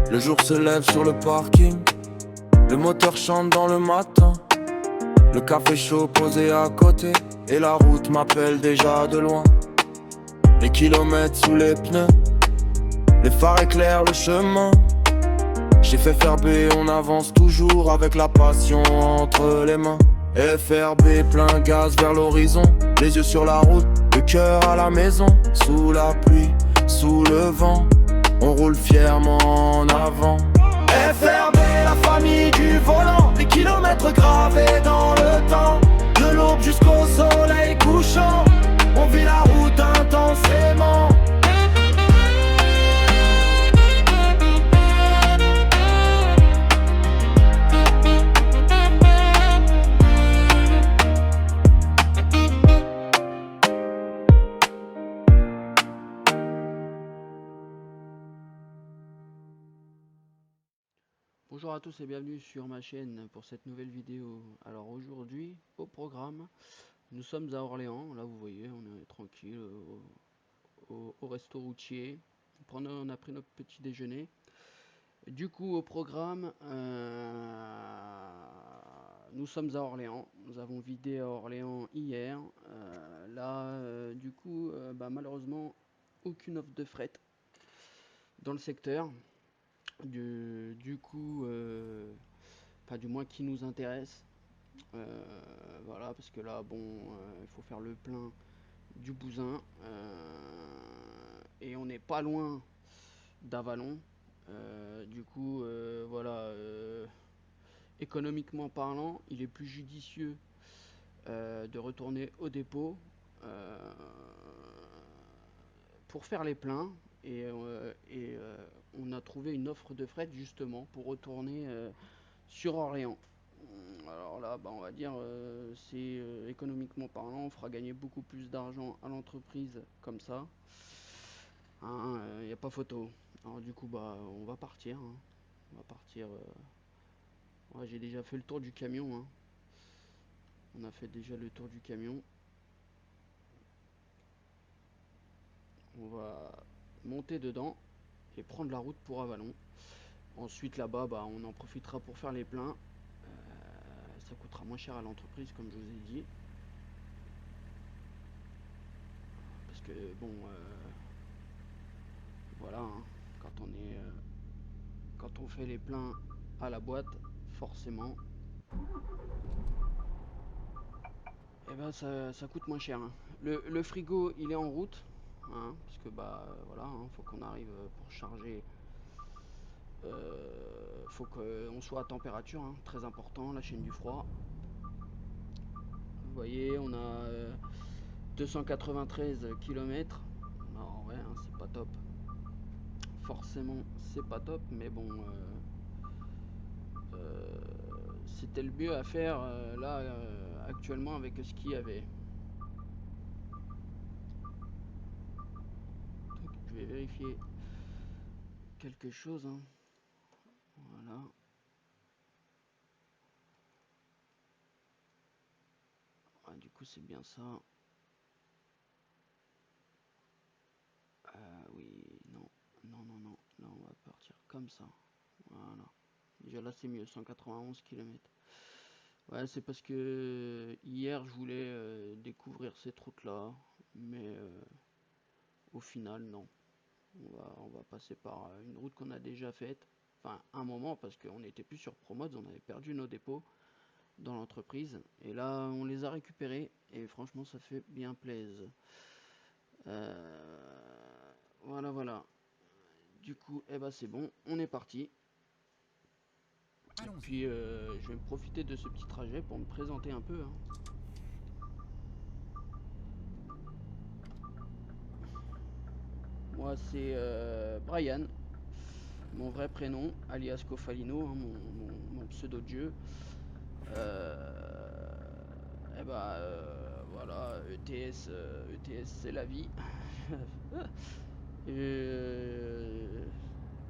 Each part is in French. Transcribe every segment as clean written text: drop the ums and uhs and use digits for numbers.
Le jour se lève sur le parking, le moteur chante dans le matin. Le café chaud posé à côté, et la route m'appelle déjà de loin. Les kilomètres sous les pneus, les phares éclairent le chemin. J'ai fait faire B, on avance toujours avec la passion entre les mains. FRB plein gaz vers l'horizon, les yeux sur la route, le cœur à la maison. Sous la pluie, sous le vent, on roule fièrement en avant. FRB, la famille du volant, les kilomètres gravés dans le temps. De l'aube jusqu'au soleil couchant, on vit la route intensément. Bonjour à tous et bienvenue sur ma chaîne pour cette nouvelle vidéo. Alors aujourd'hui, au programme, nous sommes à Orléans. Là vous voyez, on est tranquille au resto routier. On a pris notre petit déjeuner. Du coup au programme, nous sommes à Orléans. Nous avons vidé à Orléans hier. Du coup, malheureusement, aucune offre de fret dans le secteur. Du coup, enfin du moins qui nous intéresse. Voilà, parce que là, bon, il faut faire le plein du Bousin. Et on n'est pas loin d'Avalon. Du coup, voilà, économiquement parlant, il est plus judicieux de retourner au dépôt pour faire les pleins. On a trouvé une offre de fret justement pour retourner sur Orléans. Alors là, on va dire, c'est économiquement parlant, on fera gagner beaucoup plus d'argent à l'entreprise comme ça. Il n'y a pas photo. Alors du coup, on va partir. On va partir. Ouais, j'ai déjà fait le tour du camion. On a fait déjà le tour du camion. On va monter dedans et prendre la route pour Avalon. Ensuite là-bas, on en profitera pour faire les pleins. Ça coûtera moins cher à l'entreprise, comme je vous ai dit. Parce que bon, voilà, quand on fait les pleins à la boîte, forcément, ça coûte moins cher. Le frigo, il est en route, parce que voilà, faut qu'on arrive pour charger. Faut qu'on soit à température, très important, la chaîne du froid. Vous voyez, on a 293 km. Alors ouais, c'est pas top. Forcément, c'est pas top, mais bon, c'était le mieux à faire là actuellement avec ce qu'il y avait. Donc, je vais vérifier quelque chose. Voilà. Du coup, c'est bien ça. Oui, non, non, non, non. Là, on va partir comme ça. Voilà. Déjà là, c'est mieux, 191 km. Ouais, c'est parce que hier, je voulais découvrir cette route-là. Mais au final, non. On va passer par une route qu'on a déjà faite. Enfin, un moment, parce qu'on n'était plus sur Promods, on avait perdu nos dépôts dans l'entreprise. Et là, on les a récupérés. Et franchement, ça fait bien plaisir. Voilà, voilà. Du coup, c'est bon, on est parti. Et puis, je vais profiter de ce petit trajet pour me présenter un peu. Moi, c'est Brian, mon vrai prénom, alias Cofalino, mon pseudo de jeu. Voilà, ETS c'est la vie.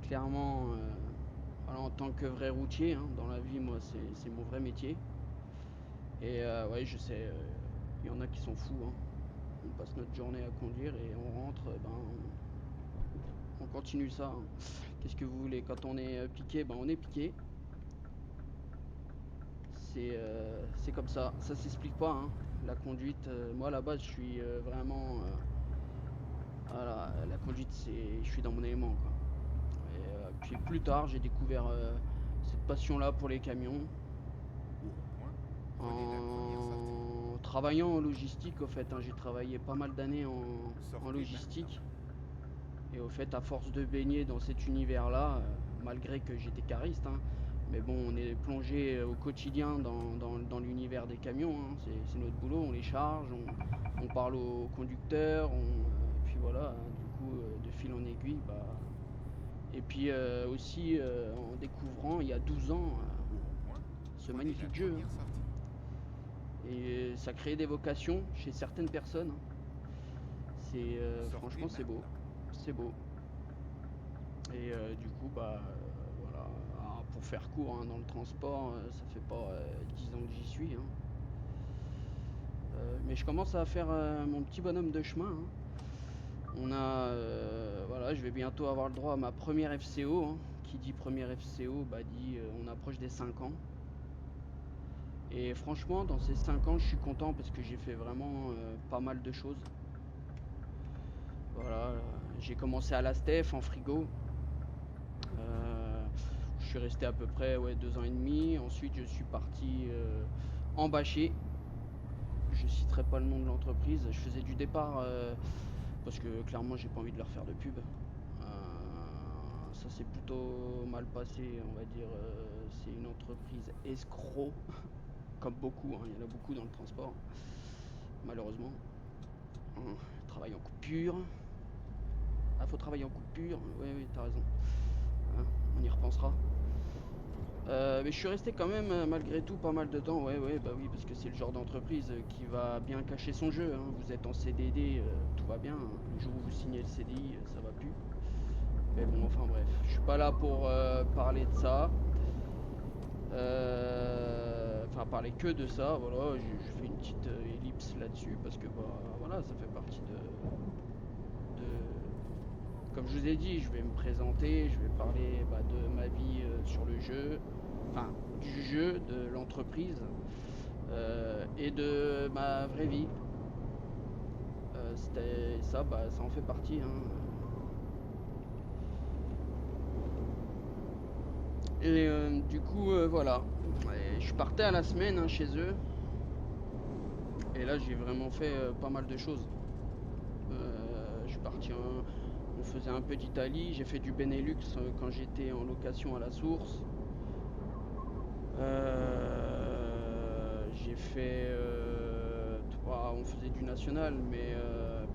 Clairement, voilà, en tant que vrai routier, dans la vie, moi, c'est mon vrai métier. Et ouais, je sais, il y en a qui sont fous. On passe notre journée à conduire et on rentre, on continue ça, hein. Qu'est-ce que vous voulez? Quand on est piqué, ben on est piqué. C'est comme ça s'explique pas, hein. La conduite, moi à la base je suis vraiment... voilà, la conduite je suis dans mon élément, quoi. Et puis plus tard j'ai découvert cette passion-là pour les camions en travaillant en logistique au fait, hein. J'ai travaillé pas mal d'années en logistique. Et au fait, à force de baigner dans cet univers-là, malgré que j'étais cariste, hein, mais bon, on est plongé au quotidien dans l'univers des camions, hein. C'est notre boulot, on les charge, on parle aux conducteurs, puis voilà, hein, du coup, de fil en aiguille, bah. Et puis aussi, en découvrant il y a 12 ans ce magnifique jeu, hein. Et ça crée des vocations chez certaines personnes, hein. Franchement, c'est beau, c'est beau. Et du coup, bah voilà. Alors, pour faire court, hein, dans le transport, ça fait pas 10 ans que j'y suis, hein. Mais je commence à faire mon petit bonhomme de chemin, hein. Voilà, je vais bientôt avoir le droit à ma première FCO, hein. Qui dit première FCO, bah dit on approche des 5 ans. Et franchement, dans ces 5 ans, je suis content parce que j'ai fait vraiment pas mal de choses. Voilà, j'ai commencé à la STEF en frigo. Je suis resté à peu près 2 ans et demi. Ensuite, je suis parti en bâcher. Je citerai pas le nom de l'entreprise. Je faisais du départ parce que clairement, j'ai pas envie de leur faire de pub. Ça s'est plutôt mal passé, on va dire. C'est une entreprise escroc, comme beaucoup, hein. Il y en a beaucoup dans le transport, malheureusement. Travail en coupure. Ah, faut travailler en coupure. Oui, oui, t'as raison. Hein, on y repensera. Mais je suis resté quand même malgré tout pas mal de temps. Ouais, bah oui, parce que c'est le genre d'entreprise qui va bien cacher son jeu, hein. Vous êtes en CDD, tout va bien, hein. Le jour où vous signez le CDI, ça va plus. Mais bon, enfin bref, je suis pas là pour parler de ça. Enfin, parler que de ça. Voilà, je fais une petite ellipse là-dessus parce que bah voilà, ça fait partie de comme je vous ai dit, je vais me présenter, je vais parler de ma vie sur le jeu, enfin du jeu, de l'entreprise et de ma vraie vie. C'était ça, ça en fait partie, hein. Et du coup, voilà. Et je partais à la semaine, hein, chez eux. Et là, j'ai vraiment fait pas mal de choses. Je suis parti on faisait un peu d'Italie, j'ai fait du Benelux quand j'étais en location à la source. J'ai fait. On faisait du national, mais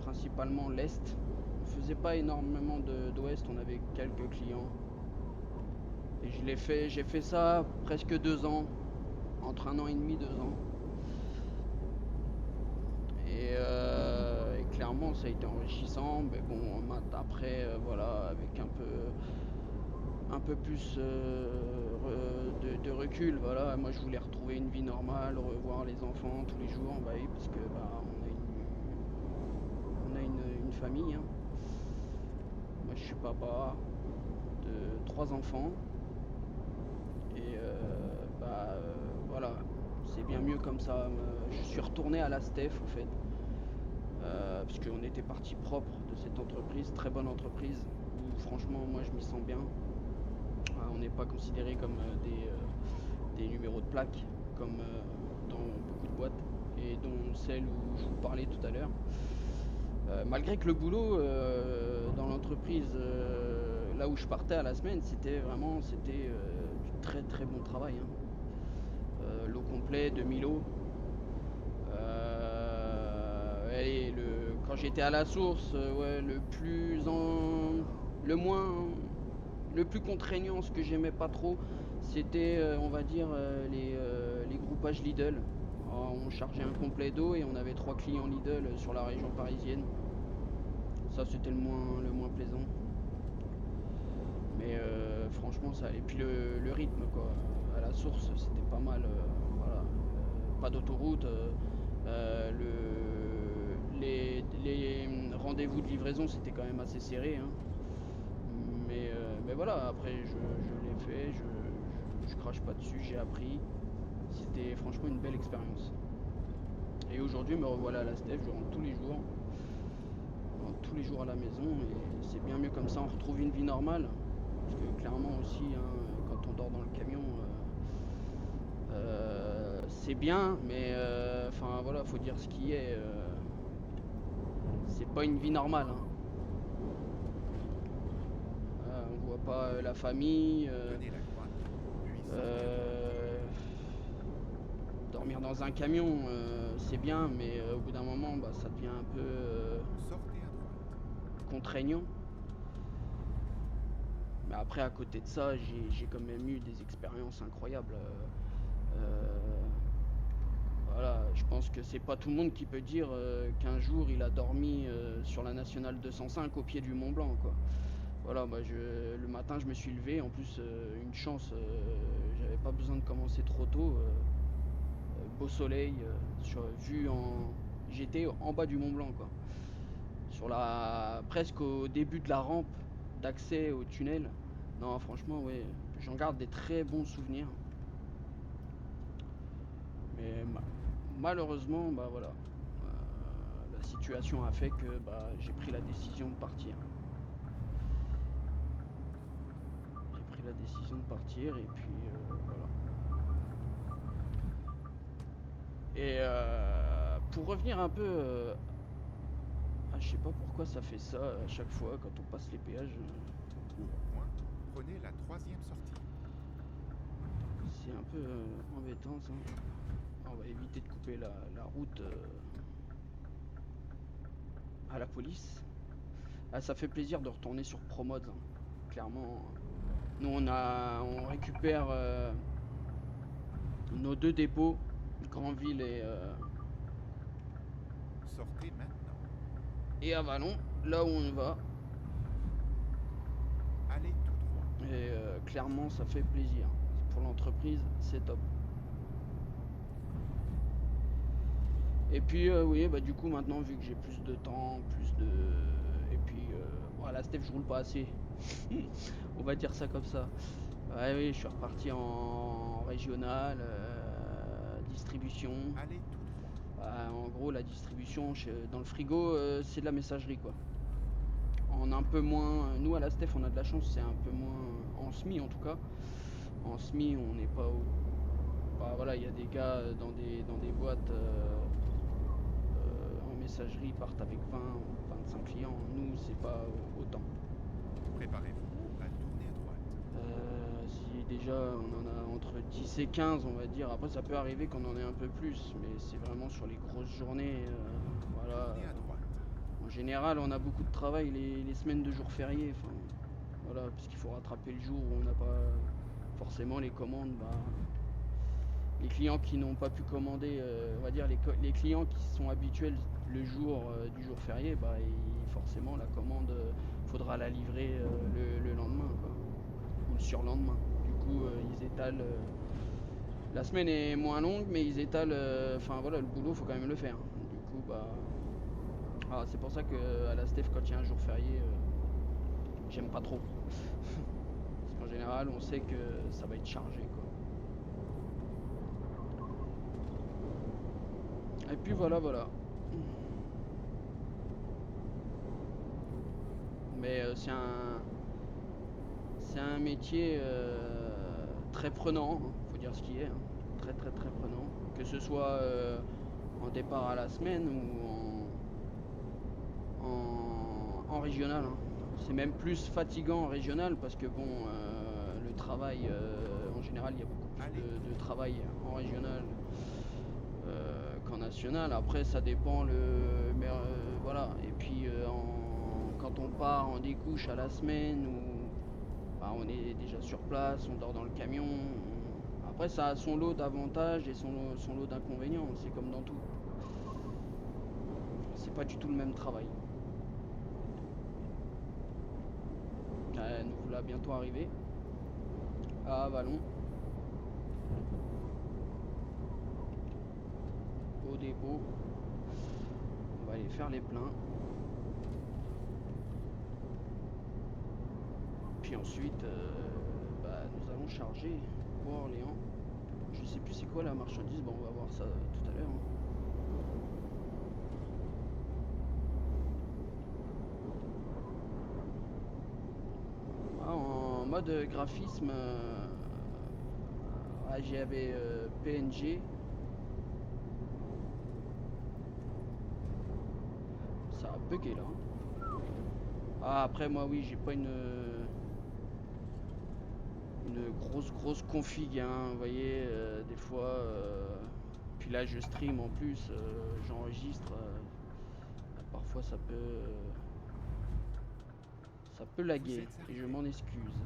principalement l'Est. On faisait pas énormément d'Ouest, on avait quelques clients. Et j'ai fait ça presque 2 ans, entre 1 an et demi, 2 ans. Et clairement, ça a été enrichissant, mais bon, après, voilà, avec un peu plus de recul, voilà. Moi, je voulais retrouver une vie normale, revoir les enfants tous les jours, bah oui, parce que on a une famille, hein. Moi, je suis papa de 3 enfants et voilà, c'est bien mieux comme ça. Je suis retourné à la STEF, au fait, parce qu'on était parti propre de cette entreprise, très bonne entreprise, où franchement, moi, je m'y sens bien. On n'est pas considéré comme des numéros de plaque, comme dans beaucoup de boîtes, et dont celle où je vous parlais tout à l'heure. Malgré que le boulot dans l'entreprise là où je partais à la semaine, c'était du très très bon travail, hein. L'eau complet, 2000 eaux. Quand j'étais à la source, ouais, le plus contraignant, ce que j'aimais pas trop, c'était, on va dire, les groupages Lidl. Alors, on chargeait un complet d'eau et on avait 3 clients Lidl sur la région parisienne. Ça, c'était le moins plaisant. Mais franchement, ça. Et puis le rythme, quoi. À la source, c'était pas mal. Voilà. Pas d'autoroute. Les rendez-vous de livraison, c'était quand même assez serré, hein. Mais voilà, après je l'ai fait, je crache pas dessus, j'ai appris. C'était franchement une belle expérience. Et aujourd'hui, me revoilà à la Steph, je rentre tous les jours à la maison et c'est bien mieux comme ça, on retrouve une vie normale. Parce que clairement aussi, hein, quand on dort dans le camion, c'est bien, mais enfin voilà, faut dire ce qui est. C'est pas une vie normale, hein. On voit pas la famille. Tenez la droite, puis sortez à droite. Euh, Dormir dans un camion, c'est bien, mais au bout d'un moment, bah, ça devient un peu Sortez à droite. contraignant. Mais après, à côté de ça, j'ai quand même eu des expériences incroyables. Voilà, je pense que c'est pas tout le monde qui peut dire qu'un jour il a dormi sur la nationale 205 au pied du Mont Blanc, quoi. Voilà, bah le matin je me suis levé, en plus une chance, j'avais pas besoin de commencer trop tôt, beau soleil, j'étais en bas du Mont Blanc, quoi, presque au début de la rampe d'accès au tunnel. Non, franchement, ouais, j'en garde des très bons souvenirs. Mais malheureusement, bah voilà, la situation a fait que bah, j'ai pris la décision de partir. J'ai pris la décision de partir et puis voilà. Et pour revenir un peu, je sais pas pourquoi ça fait ça à chaque fois quand on passe les péages. Au point, prenez la troisième sortie. C'est un peu embêtant ça. On va éviter de couper la route à la police. Ah, ça fait plaisir de retourner sur Promods, hein. Clairement, nous on récupère nos deux dépôts, Granville Sortez maintenant. et Avalon, là où on va. Allez tout droit. Et clairement, ça fait plaisir. Pour l'entreprise, c'est top. Et puis, oui, bah du coup, maintenant, vu que j'ai plus de temps, et puis, voilà, Steph, je roule pas assez. On va dire ça comme ça. Ouais, oui, je suis reparti en régional, distribution. Allez tout droit. En gros, la distribution dans le frigo, c'est de la messagerie, quoi. En un peu moins. Nous, à la Steph, on a de la chance, c'est un peu moins en SMI en tout cas. En SMI, on n'est pas au. Bah, voilà, il y a des gars dans des boîtes en messagerie partent avec 20 ou 25 clients. Nous, c'est pas autant. Préparez-vous à tourner à droite. Si déjà on en a entre 10 et 15, on va dire. Après, ça peut arriver qu'on en ait un peu plus, mais c'est vraiment sur les grosses journées. Voilà. Tournez à droite. En général, on a beaucoup de travail les semaines de jours fériés. Enfin, voilà, parce qu'il faut rattraper le jour où on n'a pas forcément les commandes. Bah, les clients qui n'ont pas pu commander, on va dire les clients qui sont habituels le jour du jour férié, bah, forcément la commande, faudra la livrer le lendemain, quoi, ou le surlendemain. Du coup, ils étalent. La semaine est moins longue, mais ils étalent. Enfin voilà, le boulot, faut quand même le faire. Du coup, bah, c'est pour ça que à la Steph, quand il y a un jour férié, j'aime pas trop. Parce qu'en général, on sait que ça va être chargé, quoi. Et puis voilà, voilà. Mais c'est un métier très prenant, hein, faut dire ce qui est, hein. Très très très prenant. Que ce soit en départ à la semaine ou en régional, hein. C'est même plus fatigant en régional parce que bon, le travail, en général, il y a beaucoup plus de travail en régional qu'en national. Après, ça dépend mais voilà. Et puis quand on part en découche à la semaine ou bah, on est déjà sur place, on dort dans le camion. Après, ça a son lot d'avantages et son lot d'inconvénients. C'est comme dans tout. C'est pas du tout le même travail. Nous voilà bientôt arrivés à Avalon, au dépôt. On va aller faire les pleins. puis ensuite bah, nous allons charger pour Orléans. Je sais plus c'est quoi la marchandise, bon on va voir ça tout à l'heure. Hein. Ah, en mode graphisme, j'avais PNG. Ça a bugué là. Ah, après moi oui j'ai pas une grosse config, hein, vous voyez, des fois. Puis là je stream en plus, j'enregistre. Parfois ça peut laguer et je m'en excuse.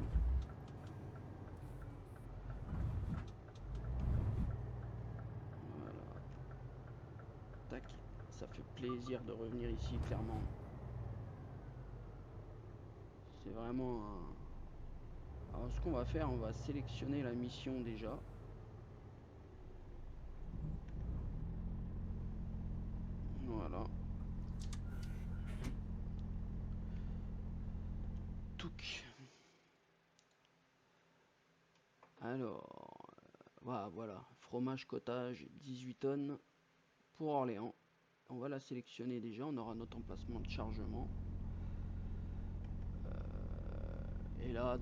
Voilà. Tac, ça fait plaisir de revenir ici clairement. C'est vraiment un... Alors ce qu'on va faire, on va sélectionner la mission déjà. Voilà. Touc. Alors, voilà, fromage cottage 18 tonnes pour Orléans. On va la sélectionner déjà, on aura notre emplacement de chargement. Et là,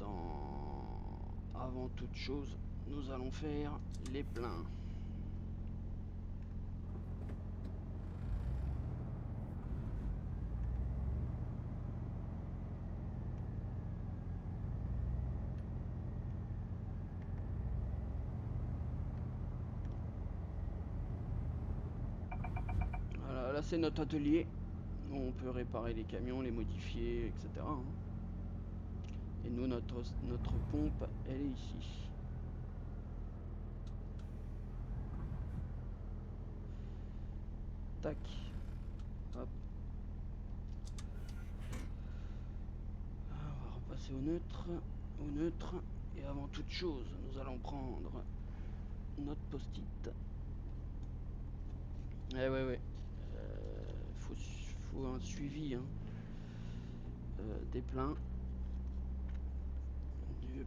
avant toute chose, nous allons faire les pleins. Voilà, là c'est notre atelier. On peut réparer les camions, les modifier, etc. Hein. Et nous, notre pompe, elle est ici. Tac. Hop. On va repasser au neutre. Au neutre. Et avant toute chose, nous allons prendre notre post-it. Ouais. Faut un suivi, hein, des pleins.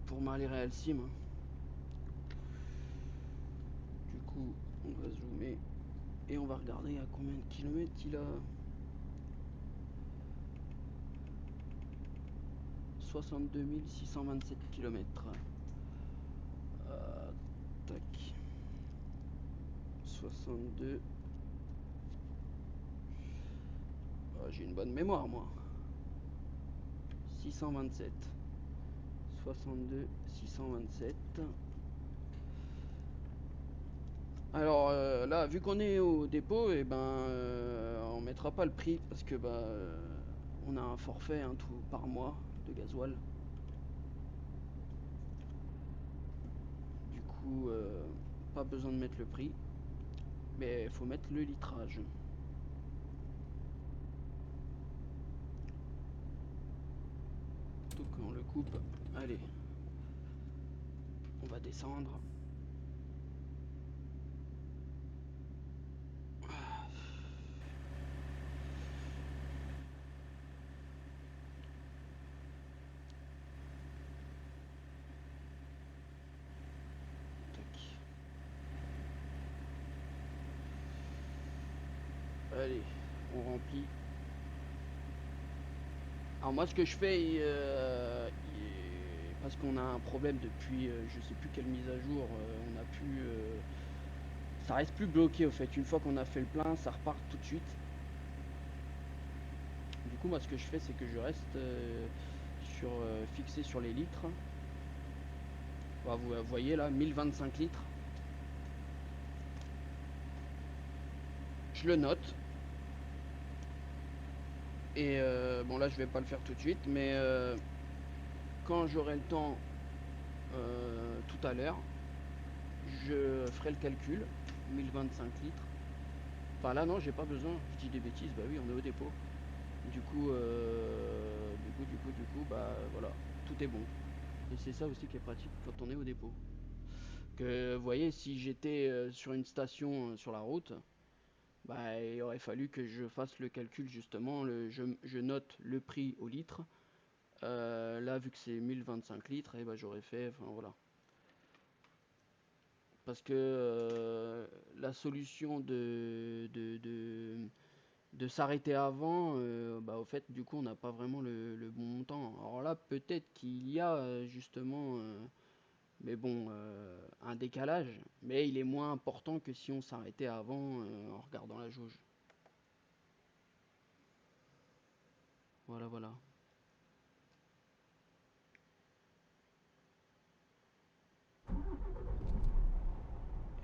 Pour Maléré Alcim. Hein. Du coup, on va zoomer. Et on va regarder à combien de kilomètres il a. 62 627 km. Tac. 62. J'ai une bonne mémoire, moi. 627. 62 627. Alors là, vu qu'on est au dépôt, et on mettra pas le prix parce que on a un forfait, hein, tout par mois de gasoil. Du coup, pas besoin de mettre le prix, mais il faut mettre le litrage. Donc on le coupe. Allez, on va descendre. Allez, on remplit. Alors moi ce que je fais, parce qu'on a un problème depuis je sais plus quelle mise à jour, on a pu... ça reste plus bloqué au fait, une fois qu'on a fait le plein, ça repart tout de suite. Du coup moi ce que je fais c'est que je reste fixé sur les litres. Vous voyez là, 1025 litres. Je le note. Et bon là je vais pas le faire tout de suite, mais quand j'aurai le temps tout à l'heure, je ferai le calcul. 1025 litres. Enfin là non, j'ai pas besoin, je dis des bêtises, bah oui on est au dépôt. Du coup, voilà, tout est bon. Et c'est ça aussi qui est pratique quand on est au dépôt. Que vous voyez, si j'étais sur une station sur la route, il aurait fallu que je fasse le calcul justement, je note le prix au litre Là, vu que c'est 1025 litres, et bah, j'aurais fait, enfin voilà. Parce que la solution de s'arrêter avant, bah, au fait, du coup, on n'a pas vraiment le bon montant. Alors là, peut-être qu'il y a justement, mais bon, un décalage, mais il est moins important que si on s'arrêtait avant en regardant la jauge. Voilà, voilà.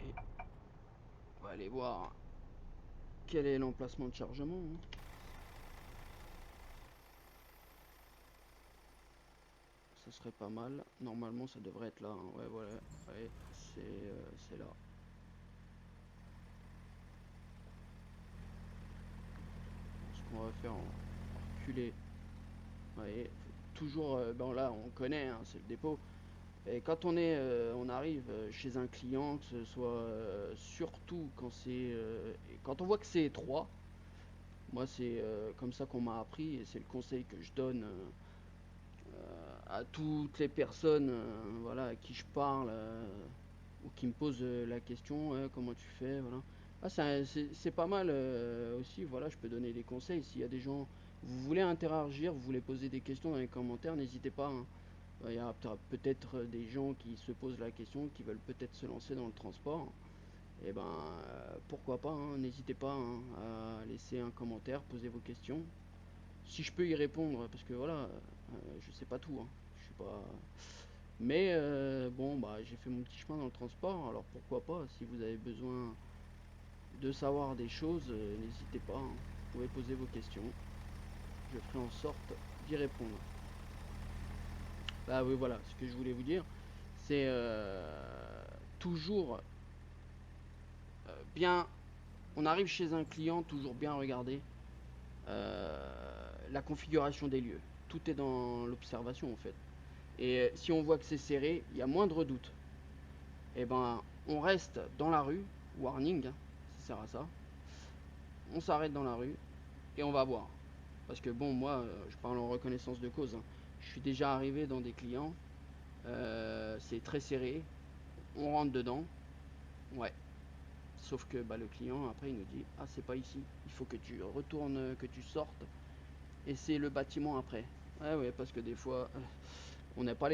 Et on va aller voir quel est l'emplacement de chargement, hein. Ça serait pas mal. Normalement, ça devrait être là, hein. Ouais, voilà. Ouais, c'est là. Ce qu'on va faire, on va reculer. Ouais, toujours, bon là, on connaît, hein, c'est le dépôt. Et quand on arrive chez un client, que ce soit surtout quand quand on voit que c'est étroit, moi c'est comme ça qu'on m'a appris et c'est le conseil que je donne à toutes les personnes voilà, à qui je parle ou qui me posent la question comment tu fais, voilà. Ah, c'est pas mal aussi, voilà, je peux donner des conseils. S'il y a des gens, vous voulez interagir, vous voulez poser des questions dans les commentaires, n'hésitez pas, hein. Il y a peut-être des gens qui se posent la question, qui veulent peut-être se lancer dans le transport. Et ben pourquoi pas, hein, n'hésitez pas, hein, à laisser un commentaire, poser vos questions. Si je peux y répondre, parce que voilà, je sais pas tout, hein, je suis pas. Mais bon, bah j'ai fait mon petit chemin dans le transport, alors pourquoi pas. Si vous avez besoin de savoir des choses, n'hésitez pas, hein, vous pouvez poser vos questions. Je ferai en sorte d'y répondre. Bah oui, voilà, ce que je voulais vous dire, c'est toujours bien. On arrive chez un client, toujours bien regarder la configuration des lieux. Tout est dans l'observation en fait. Et si on voit que c'est serré, il y a moindre doute. Et ben, on reste dans la rue, warning, hein, ça sert à ça. On s'arrête dans la rue et on va voir. Parce que bon, moi, je parle en reconnaissance de cause, hein. Je suis déjà arrivé dans des clients, c'est très serré, on rentre dedans, ouais. Sauf que bah, le client, après, il nous dit, ah, c'est pas ici, il faut que tu retournes, que tu sortes, et c'est le bâtiment après. Ouais, ouais, parce que des fois, on n'a pas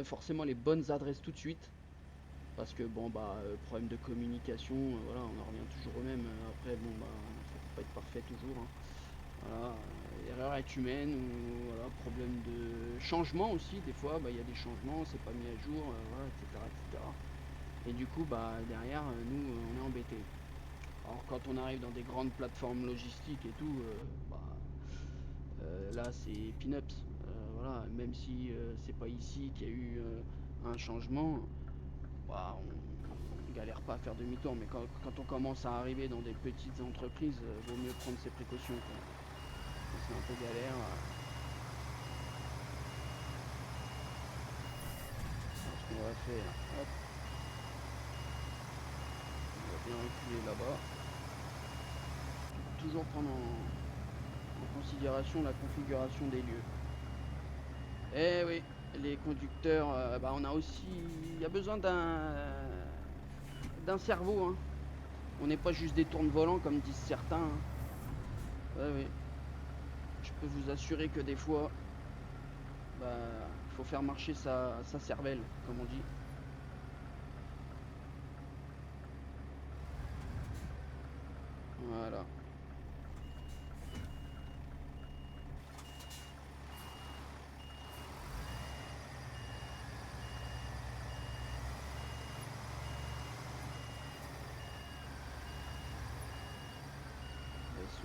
forcément les bonnes adresses tout de suite. Parce que bon, bah, problème de communication, voilà, on en revient toujours au même. Après, bon, bah, ça peut pas être parfait toujours, hein. Voilà, l'erreur est humaine, ou voilà, problème de changement aussi, des fois, bah, il y a des changements, c'est pas mis à jour, voilà, etc., etc. Et du coup, bah, derrière, nous, on est embêtés. Alors, quand on arrive dans des grandes plateformes logistiques et tout, bah, là, c'est peanuts. Voilà, même si c'est pas ici qu'il y a eu un changement, bah, on galère pas à faire demi-tour. Mais quand on commence à arriver dans des petites entreprises, vaut mieux prendre ses précautions, quoi. C'est un peu galère. Alors, ce qu'on va faire, hop, on va bien reculer là-bas. Toujours prendre en considération la configuration des lieux. Eh oui, les conducteurs, bah on a aussi, il y a besoin d'un cerveau, hein. On n'est pas juste des tourne-volants comme disent certains, hein. Ouais, oui. Je peux vous assurer que des fois, bah, faut faire marcher sa cervelle, comme on dit. Voilà.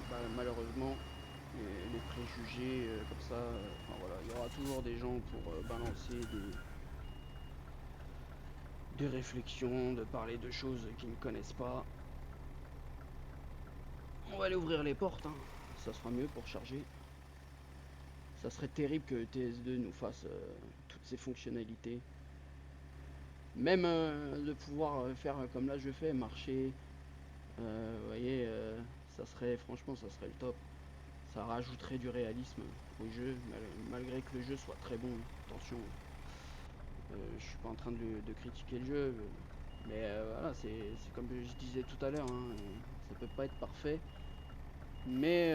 Bah, malheureusement, les préjugés comme ça, enfin, voilà, il y aura toujours des gens pour balancer des réflexions, de parler de choses qu'ils ne connaissent pas. On va aller ouvrir les portes, hein. Ça sera mieux pour charger. Ça serait terrible que TS2 nous fasse toutes ces fonctionnalités. Même de pouvoir faire comme là je fais, marcher. Vous voyez, ça serait, franchement, ça serait le top. Ça rajouterait du réalisme au jeu, malgré que le jeu soit très bon. Attention, je suis pas en train de critiquer le jeu, mais voilà, c'est comme je disais tout à l'heure, hein, ça peut pas être parfait, mais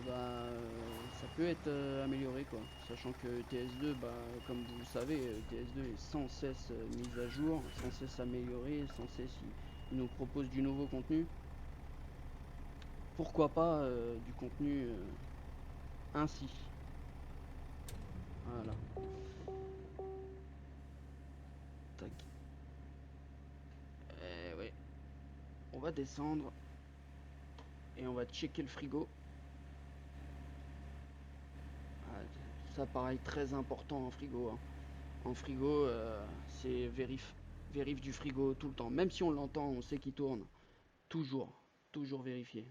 ça peut être amélioré, quoi. Sachant que TS2, comme vous le savez, TS2 est sans cesse mise à jour, sans cesse amélioré, sans cesse il nous propose du nouveau contenu. Pourquoi pas du contenu ainsi. Voilà. Tac. Ouais. On va descendre et on va checker le frigo. Ah, ça pareil, très important en frigo, hein. En frigo, c'est vérif du frigo tout le temps. Même si on l'entend, on sait qu'il tourne. Toujours vérifier.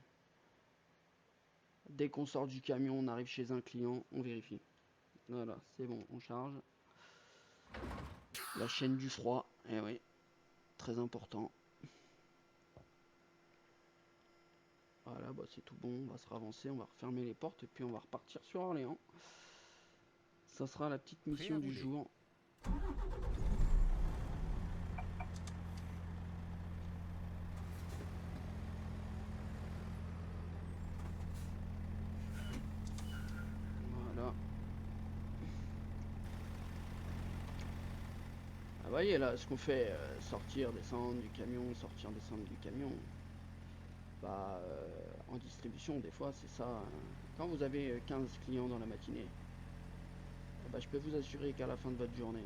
Dès qu'on sort du camion, on arrive chez un client, on vérifie. Voilà, c'est bon, on charge. La chaîne du froid, eh oui, très important. Voilà, c'est tout bon, on va se ravancer, on va refermer les portes et puis on va repartir sur Orléans. Ça sera la petite mission du jour. Voilà. Ah, voyez là, ce qu'on fait, sortir, descendre du camion, sortir, descendre du camion. En distribution, des fois, c'est ça. Quand vous avez 15 clients dans la matinée, je peux vous assurer qu'à la fin de votre journée,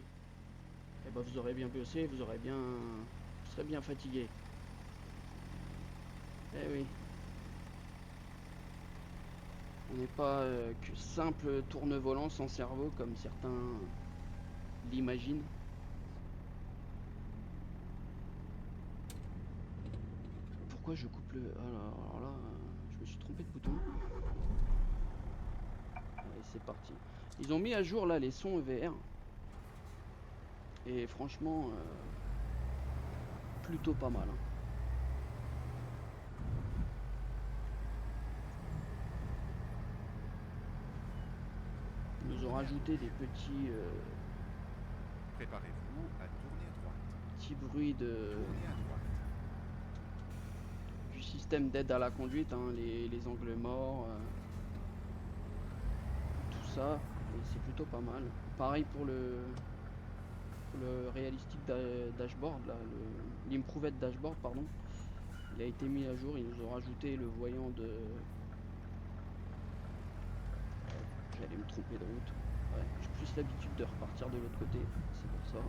vous aurez bien bossé, vous serez bien fatigué. Eh oui. On n'est pas que simple tourne-volant sans cerveau comme certains l'imaginent. Pourquoi je coupe le... Alors là, je me suis trompé de bouton. Allez, c'est parti. Ils ont mis à jour là les sons EVR. Et franchement, plutôt pas mal, hein. Ils nous ont rajouté des petits... Préparez-vous à tourner à droite. Petits bruits de... Tournez à droite. Du système d'aide à la conduite, hein, les angles morts, tout ça, et c'est plutôt pas mal. Pareil pour le réalistique dashboard, l'improved dashboard, pardon. Il a été mis à jour, ils nous ont rajouté le voyant de... J'allais me tromper de route. Ouais, j'ai plus l'habitude de repartir de l'autre côté, c'est pour ça.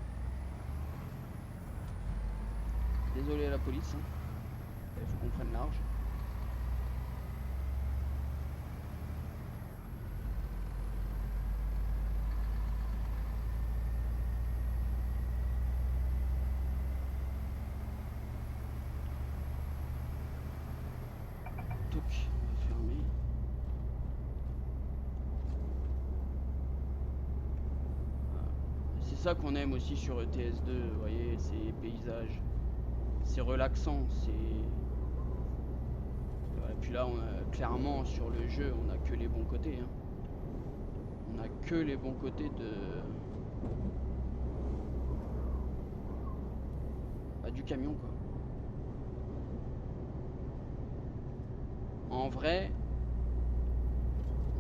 Désolé à la police, hein. Il faut qu'on prenne large. Toc, on va fermer. C'est ça qu'on aime aussi sur ETS2, vous voyez, ces paysages. C'est relaxant, c'est... Et puis là, clairement, sur le jeu, on a que les bons côtés, hein. On a que les bons côtés du camion, quoi. En vrai,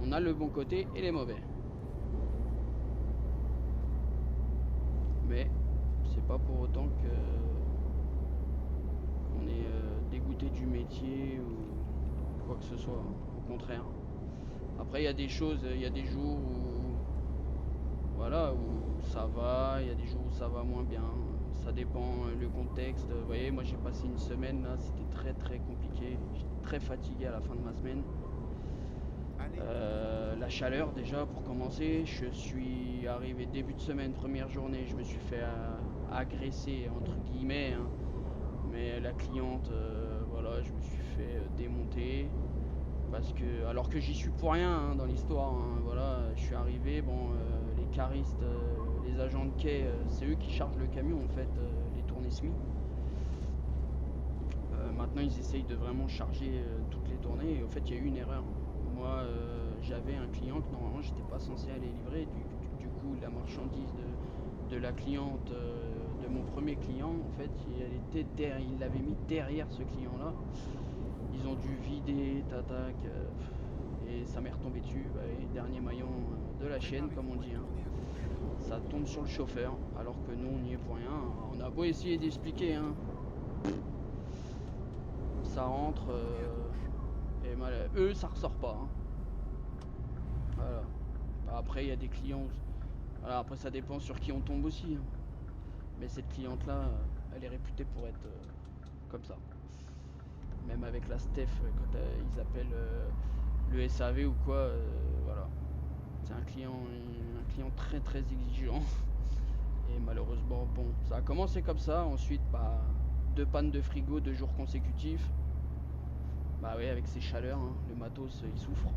on a le bon côté et les mauvais. Mais c'est pas pour autant que on est dégoûté du métier ou quoi que ce soit, au contraire. Après, il y a des choses, il y a des jours où voilà, où ça va, il y a des jours où ça va moins bien. Ça dépend le contexte. Vous voyez, moi j'ai passé une semaine là, c'était très compliqué. J'étais très fatigué à la fin de ma semaine. La chaleur déjà pour commencer. Je suis arrivé début de semaine, première journée, je me suis fait agresser entre guillemets, hein. Mais la cliente, voilà, je me suis fait démonter. Parce que, alors que j'y suis pour rien, hein, dans l'histoire, hein, voilà, je suis arrivé, les caristes, les agents de quai, c'est eux qui chargent le camion en fait, les tournées SMI. Maintenant ils essayent de vraiment charger toutes les tournées et au fait il y a eu une erreur. moi j'avais un client que normalement j'étais pas censé aller livrer. Du coup, la marchandise de la cliente de mon premier client, en fait, il l'avait mis derrière ce client-là. Ils ont dû vider, tatac, et ça m'est retombé dessus. Bah, et dernier maillon de la chaîne, comme on dit. Hein. Ça tombe sur le chauffeur, alors que nous on n'y est pour rien. On a beau essayer d'expliquer, hein. Ça rentre, et eux ça ressort pas. Hein. Voilà. Après il y a des clients. Voilà, après ça dépend sur qui on tombe aussi. Hein. Mais cette cliente là, elle est réputée pour être comme ça. Même avec la Steph, quand ils appellent le SAV ou quoi, voilà. C'est un client très très exigeant. Et malheureusement, bon, ça a commencé comme ça. Ensuite, bah, 2 pannes de frigo 2 jours consécutifs. Bah oui, avec ces chaleurs, hein, le matos, il souffre.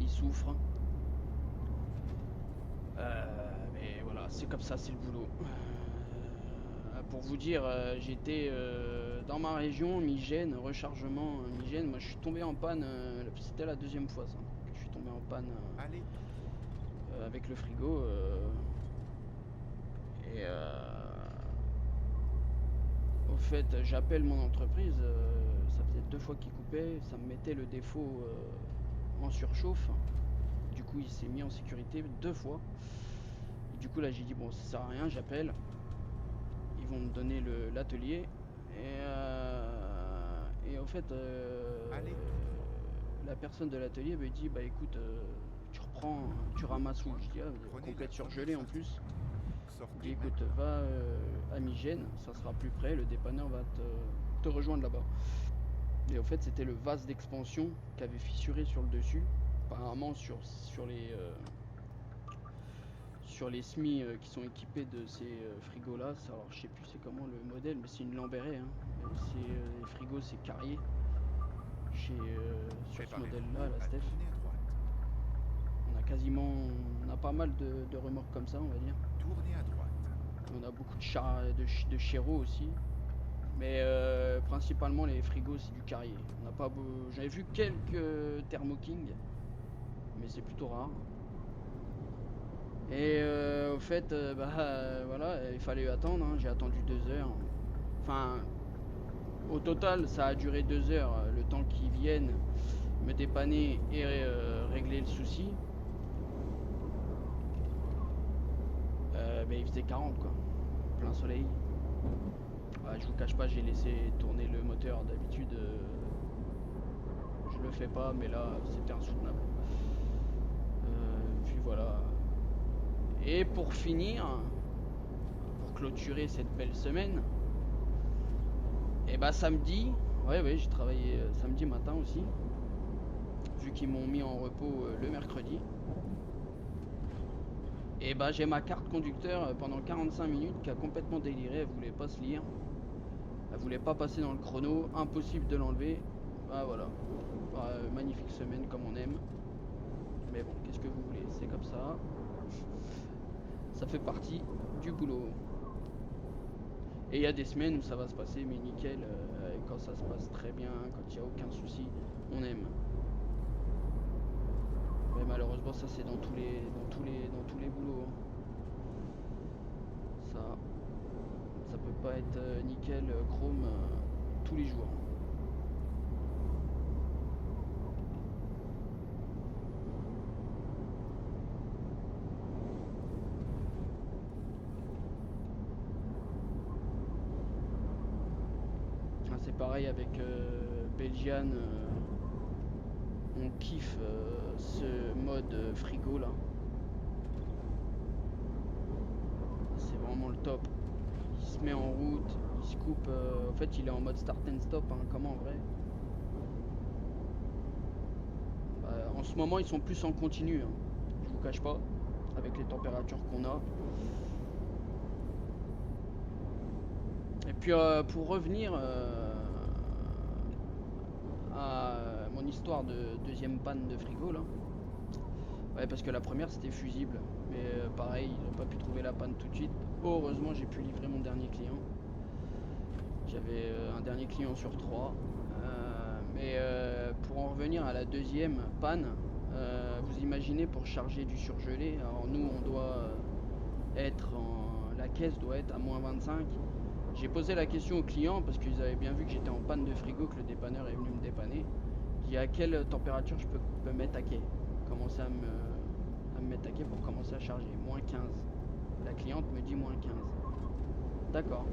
Il souffre. Mais voilà, c'est comme ça, c'est le boulot. Pour vous dire, j'étais dans ma région, Migène, rechargement Migène. Moi, je suis tombé en panne. C'était la 2e fois, ça. Que je suis tombé en panne Allez tout droit. avec le frigo. Et au fait, j'appelle mon entreprise. Ça faisait 2 fois qu'il coupait. Ça me mettait le défaut en surchauffe. Du coup, il s'est mis en sécurité 2 fois. Et du coup, là, j'ai dit bon, ça sert à rien, j'appelle. Ils vont me donner l'atelier. Et au fait, Allez. la personne de l'atelier me dit bah écoute, tu reprends, tu ramasses où? Je dis complète surgelée en plus. Je dis écoute, va à Migène, ça sera plus près, le dépanneur va te rejoindre là-bas. Et au fait, c'était le vase d'expansion qui avait fissuré sur le dessus. Apparemment sur les SMI qui sont équipés de ces frigos là. Alors je sais plus c'est comment le modèle, mais c'est une Lamberey. Hein. Les frigos c'est Carrier. Sur ce modèle là, la Steph. On a pas mal de remorques comme ça, on va dire. Tournez à droite. On a beaucoup de Chéreau aussi. Mais principalement les frigos c'est du Carrier. J'avais vu quelques Thermo King, mais c'est plutôt rare. Et au fait, voilà, il fallait attendre. Hein. J'ai attendu 2 heures. Enfin, au total, ça a duré 2 heures. Le temps qu'ils viennent me dépanner et régler le souci. Mais il faisait 40 quoi, plein soleil. Je vous cache pas, j'ai laissé tourner le moteur. D'habitude, je le fais pas, mais là, c'était insoutenable. Puis voilà. Et pour finir, pour clôturer cette belle semaine, et bah samedi, ouais, j'ai travaillé samedi matin aussi, vu qu'ils m'ont mis en repos le mercredi. Et bah j'ai ma carte conducteur pendant 45 minutes qui a complètement déliré, elle voulait pas se lire. Elle voulait pas passer dans le chrono, impossible de l'enlever. Bah voilà, magnifique semaine comme on aime. Mais bon, qu'est-ce que vous voulez, c'est comme ça. Ça fait partie du boulot. Et il y a des semaines où ça va se passer mais nickel, quand ça se passe très bien, quand il n'y a aucun souci, on aime. Mais malheureusement ça c'est dans tous les boulots. Hein. Ça peut pas être nickel, chrome tous les jours. C'est pareil avec Belgian, on kiffe ce mode frigo là. C'est vraiment le top. Il se met en route, il se coupe. En fait, il est en mode start and stop, hein, comme en vrai. En ce moment, ils sont plus en continu. Hein. Je vous cache pas, avec les températures qu'on a. Et puis pour revenir à mon histoire de 2e panne de frigo là. Ouais, parce que la première c'était fusible, mais pareil, ils n'ont pas pu trouver la panne tout de suite. Heureusement, j'ai pu livrer mon dernier client. J'avais un dernier client sur 3, mais Et pour en revenir à la deuxième panne, vous imaginez pour charger du surgelé, alors nous on doit la caisse doit être à -25. J'ai posé la question au client parce qu'ils avaient bien vu que j'étais en panne de frigo, que le dépanneur est venu me dépanner. Je dis à quelle température je peux mettre à quai, commencer à me mettre à quai pour commencer à charger. -15. La cliente me dit -15. D'accord.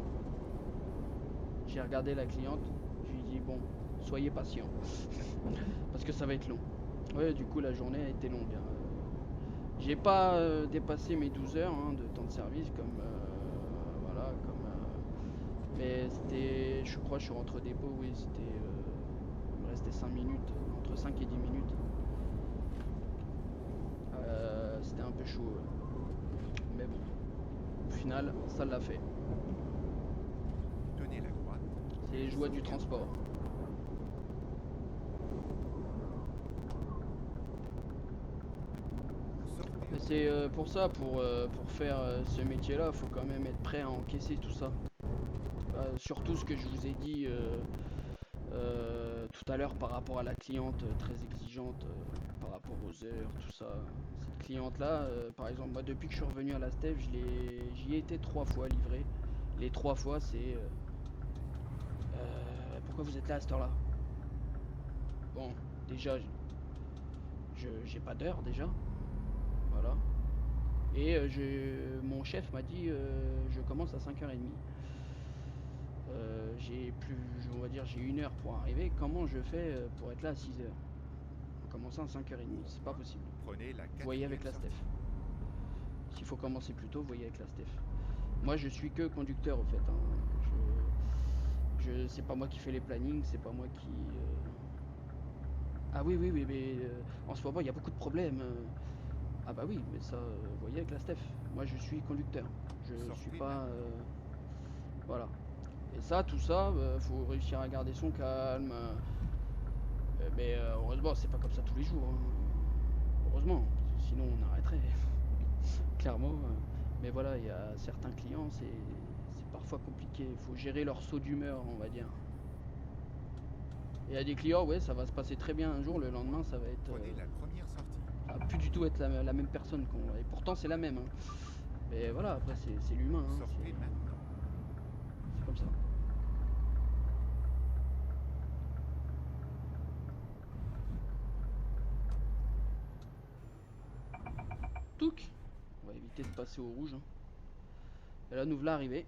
J'ai regardé la cliente, je lui dis bon, soyez patient parce que ça va être long. Ouais, du coup la journée a été longue, hein. J'ai pas dépassé mes 12 heures hein, de temps de service comme voilà comme mais c'était, je crois, je suis rentré au dépôt, oui, il me restait 5 minutes, entre 5 et 10 minutes. C'était un peu chaud, mais bon, au final, ça l'a fait. Tenez la droite. C'est les puis joies du sortez à transport. droite. Sortez Mais à c'est droite. pour ça, pour faire ce métier-là, il faut quand même être prêt à encaisser tout ça. Surtout ce que je vous ai dit tout à l'heure par rapport à la cliente très exigeante, par rapport aux heures, tout ça. Cette cliente-là, par exemple, moi depuis que je suis revenu à la Steph, j'y ai été 3 fois livré. Les 3 fois, c'est pourquoi vous êtes là à cette heure-là? Bon, déjà, j'ai pas d'heure déjà, voilà. Et mon chef m'a dit je commence à 5h30. J'ai plus, on va dire, j'ai 1 heure pour arriver. Comment je fais pour être là à 6h en commençant à 5h30? Pour C'est pas moi, possible. prenez la Voyez avec quatrième la Steph. sortie. S'il faut commencer plus tôt, voyez avec la Steph. Moi, je suis que conducteur, au fait, hein. C'est pas moi qui fais les plannings, c'est pas moi qui. Ah oui, oui, oui, mais en ce moment, il y a beaucoup de problèmes. Ah bah oui, mais ça, voyez avec la Steph. Moi, je suis conducteur. Je suis Sortez pas. maintenant. Voilà. Et ça, tout ça, faut réussir à garder son calme. Mais heureusement, c'est pas comme ça tous les jours, hein. Heureusement, parce que sinon on arrêterait, clairement. Mais voilà, il y a certains clients, c'est parfois compliqué. Il faut gérer leur saut d'humeur, on va dire. Et il y a des clients, ouais, ça va se passer très bien un jour, le lendemain, ça va être. Prenez la première sortie. Ça va plus du tout être la même personne. Et pourtant, c'est la même, hein. Mais voilà, après, c'est l'humain, hein. Sortez maintenant. C'est comme ça. Touc! On va éviter de passer au rouge, hein. Et là, nous voilà arrivés.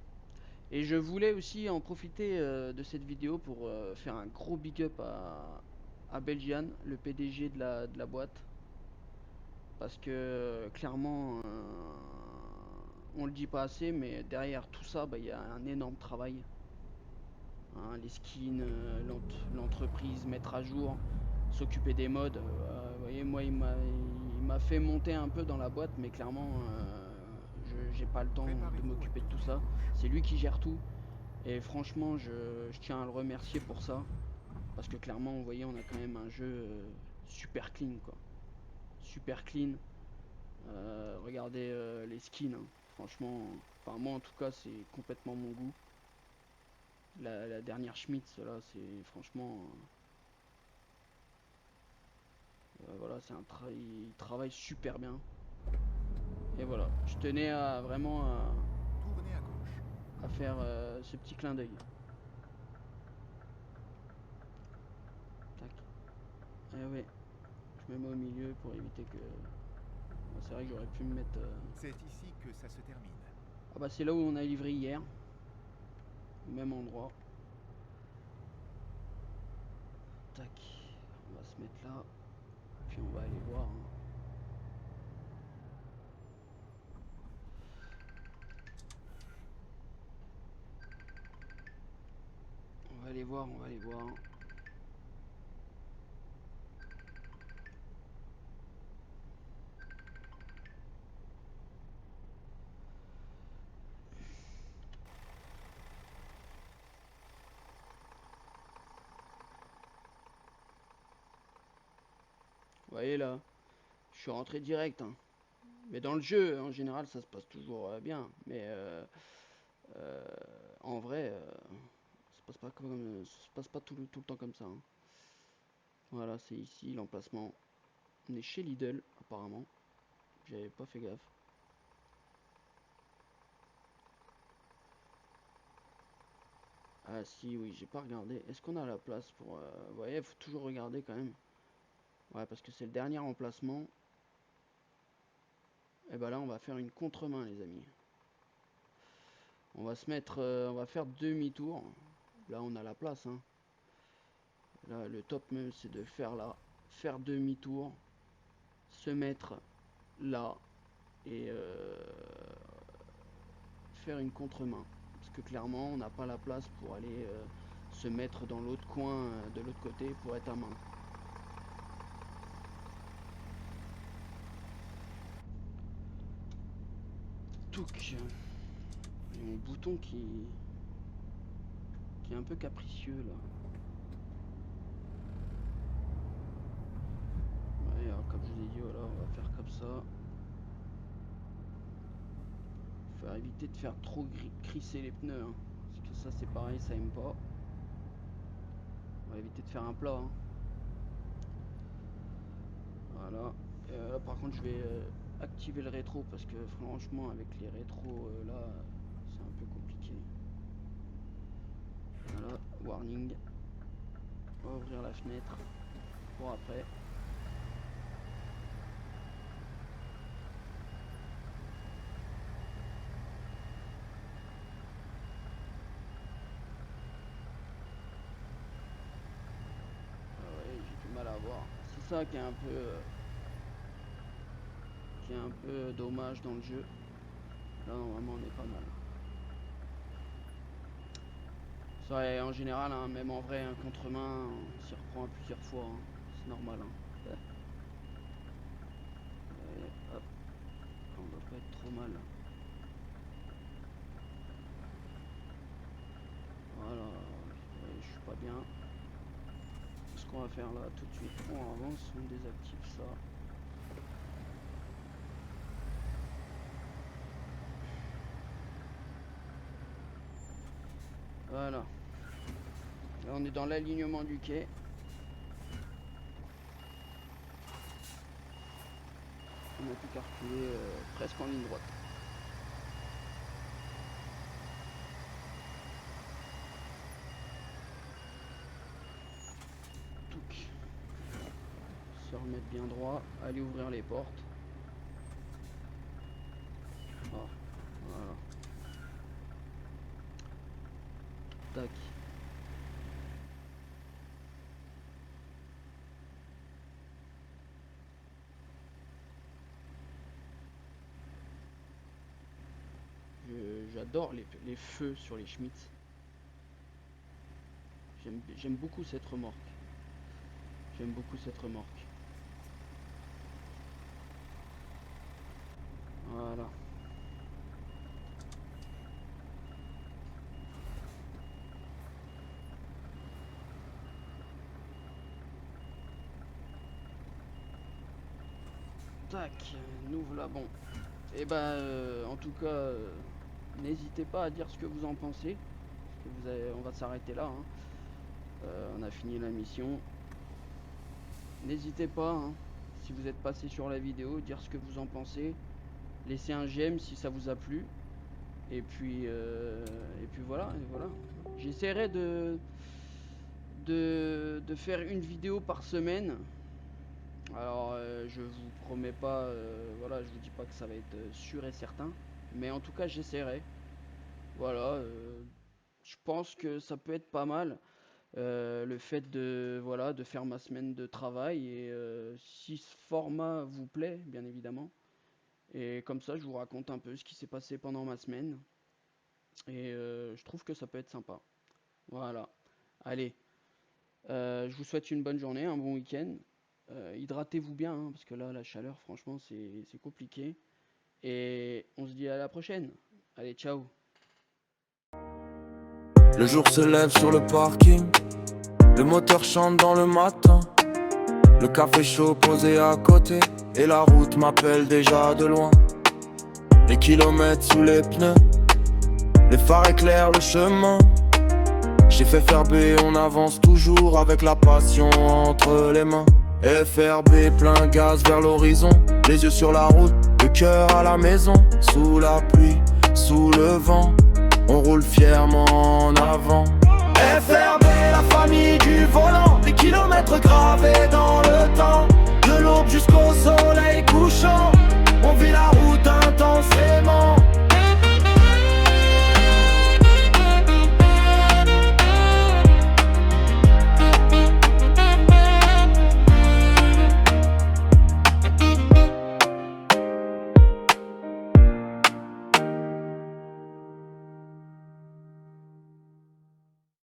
Et je voulais aussi en profiter de cette vidéo pour faire un gros big up à Belgian, le PDG de la boîte. Parce que clairement, on le dit pas assez, mais derrière tout ça, bah, il y a un énorme travail, hein. Les skins, l'entreprise, mettre à jour, s'occuper des modes. Vous voyez, moi, il m'a fait monter un peu dans la boîte, mais clairement, j'ai pas le temps de Préparez-vous à m'occuper de tout tourner à ça. gauche. C'est lui qui gère tout. Et franchement, je tiens à le remercier pour ça. Parce que clairement, vous voyez, on a quand même un jeu super clean, quoi. Super clean. Regardez les skins, hein. Franchement, enfin moi en tout cas, c'est complètement mon goût. La dernière Schmitz, là, c'est franchement... voilà, il travaille super bien. Et voilà, je tenais à vraiment Tournez à gauche. à faire ce petit clin d'œil. Tac. Eh ouais, je me mets au milieu pour éviter que... C'est vrai que j'aurais pu me mettre... C'est ici que ça se termine. Ah bah c'est là où on a livré hier, au même endroit. Tac, on va se mettre là, puis on va aller voir, hein. On va aller voir, on va aller voir. Vous voyez là, je suis rentré direct, hein. Mais dans le jeu, en général, ça se passe toujours bien. Mais euh, en vrai, ça se passe pas tout le temps comme ça, hein. Voilà, c'est ici l'emplacement. On est chez Lidl, apparemment. J'avais pas fait gaffe. Ah si, oui, j'ai pas regardé. Est-ce qu'on a la place pour... Vous voyez, il faut toujours regarder quand même. Ouais, parce que c'est le dernier emplacement. Et bah là, on va faire une contre-main, les amis. On va se mettre... on va faire demi-tour. Là, on a la place, hein. Là, le top même, c'est de faire là. Faire demi-tour. Se mettre là. Et faire une contre-main. Parce que clairement, on n'a pas la place pour aller se mettre dans l'autre coin, de l'autre côté, pour être à main. Touc. J'ai mon bouton qui est un peu capricieux là. Ouais, alors, comme je vous ai dit, voilà, on va faire comme ça. Faut éviter de faire trop crisser les pneus, hein, parce que ça c'est pareil, ça aime pas. On va éviter de faire un plat, hein. Voilà. Là, par contre, je vais activer le rétro parce que franchement, avec les rétros là, c'est un peu compliqué. Voilà, warning. On va ouvrir la fenêtre pour après. Ah ouais, j'ai du mal à voir. C'est ça qui est un peu dommage dans le jeu. Là, normalement, on est pas mal. Ça, en général, hein, même en vrai, un contre-main, on s'y reprend plusieurs fois, hein. C'est normal, hein. Ouais. Et hop, on doit pas être trop mal. Voilà, ouais, je suis pas bien. Ce qu'on va faire là, tout de suite, on avance, on désactive ça. Voilà. Là, on est dans l'alignement du quai. On n'a plus qu'à reculer presque en ligne droite. Touc. Se remettre bien droit. Aller ouvrir les portes. Ah, voilà. Tac. J'adore les feux sur les Schmitz. J'aime beaucoup cette remorque. J'aime beaucoup cette remorque. Voilà. Tac, nous voilà bon. Et ben, en tout cas, n'hésitez pas à dire ce que vous en pensez. Parce que on va s'arrêter là, hein. On a fini la mission. N'hésitez pas, hein, si vous êtes passé sur la vidéo, dire ce que vous en pensez. Laissez un j'aime si ça vous a plu. Et puis voilà, J'essaierai de faire une vidéo par semaine. Alors je vous promets pas, voilà, je vous dis pas que ça va être sûr et certain, mais en tout cas j'essaierai. Voilà, je pense que ça peut être pas mal, le fait de faire ma semaine de travail, et si ce format vous plaît, bien évidemment, et comme ça je vous raconte un peu ce qui s'est passé pendant ma semaine, et je trouve que ça peut être sympa. Voilà, allez, je vous souhaite une bonne journée, un bon week-end. Hydratez-vous bien, hein, parce que là, la chaleur, franchement, c'est compliqué. Et on se dit à la prochaine. Allez, ciao. Le jour se lève sur le parking. Le moteur chante dans le matin. Le café chaud posé à côté. Et la route m'appelle déjà de loin. Les kilomètres sous les pneus. Les phares éclairent le chemin. J'ai fait faire B, on avance toujours avec la passion entre les mains. FRB plein gaz vers l'horizon, les yeux sur la route, le cœur à la maison. Sous la pluie, sous le vent, on roule fièrement en avant. FRB, la famille du volant, des kilomètres gravés dans le